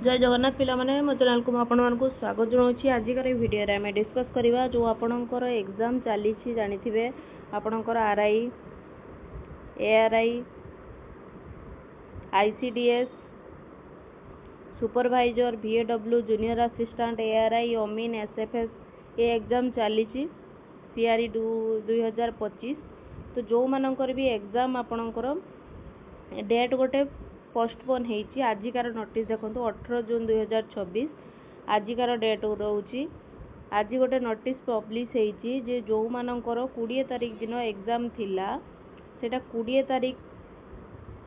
जय जगन्नाथ पिला माने मो चैनल को आपको स्वागत जनाऊँगी। आजिकार वीडियो रे आमे डिस्कस करवा जो आपणकर एग्जाम चली जानिथिबे आपणकर RI ARI ICDS supervisor VAW junior assistant ARI अमीन एसएफएस ये एग्जाम चली सीआरई 2025। तो जो मानकर भी एग्जाम आपणकर डेट गोटे पोस्टपोन होती आजिकार नोटिस देखो 18 जून 2026 आजिकार डेट रोचे। आज गोटे नोटिस पब्लिश होती जे जो मानकर 20 तारीख दिन एग्जाम थिला सेटा 20 तारीख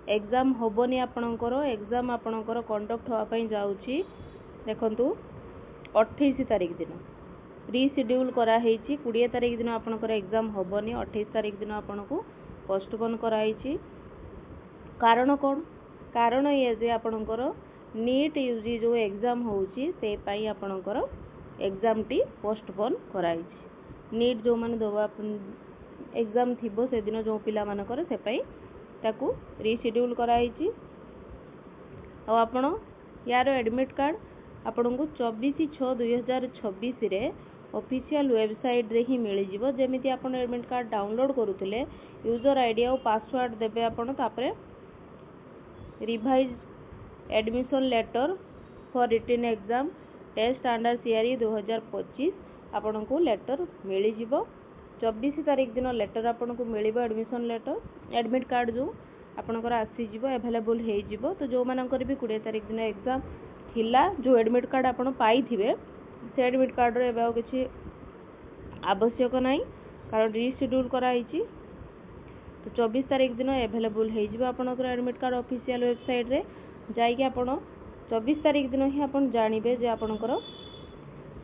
एग्जाम होबनी आपणकर एग्जाम आपणकर कंडक्ट होवाई जाऊँगी देखंतु 28 तारीख दिन रीशेड्यूल करा हेची 20 तारीख दिन आपणकर एग्जाम होबनी 28 तारीख दिन आपनको पोस्टपोन कराई। कारण कौन कारण ये जे आपणकर नीट यूजी जो एग्जाम होउची से पाई आपणकर एग्जाम टी पोस्टपोन कराई। नीट जो माने दवा एग्जाम थिबो से दिन जो पिला मानकर से पाई ताकू रीशेड्यूल कराई। आ आपण यार एडमिट कार्ड आपनको 24/6/2026 रे ऑफिशियल वेबसाइट रे ही मिल जिवो। जेमिति आपण एडमिट कार्ड डाउनलोड करूथिले यूजर आईडी और पासवर्ड देबे आपण तापरे revise admission letter for written exam test under CRE 2025 आपन को लेटर मिल जिवो। 24 तारीख दिन लेटर आपन को मिलिबो एडमिशन लेटर एडमिट कार्ड जो आपनकर आसी जिवो अवेलेबल हे जिवो। तो जो मानकर भी 20 तारीख दिन एग्जाम थिला जो एडमिट कार्ड आपन पाई थिबे से एडमिट कार्ड रे एबा किछि आवश्यक नाही कारण रीशेड्यूल करा हिची। तो 24 तारीख दिन अवेलेबल हो जिवो आपनकर एडमिट कार्ड ऑफिशियल वेबसाइट रे जाइके आपण 24 तारीख दिन ही आपण जानिबे जे आपनकर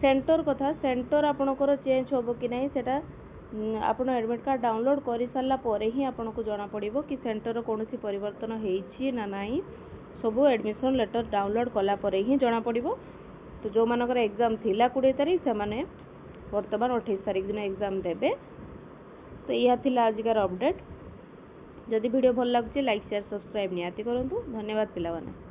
सेंटर कथा सेंटर आपनकर चेंज होबो कि नाही सेटा आपण एडमिट कार्ड डाउनलोड करि सारला परे ही आपनको जाना पड़िबो कि सेंटर कोनोसी परिवर्तन हेछि ना नाही सब एडमिशन लेटर डाउनलोड कला परे ही जाना पड़िबो। तो जो मानकर एग्जाम थिला 20 तारीख से माने वर्तमान 28 तारीख दिन एग्जाम देबे। तो यह थिला आजिकार अपडेट। जदि वीडियो भल लगे लाइक शेयर सब्सक्राइब निहाती करंतु। धन्यवाद पिलावाने।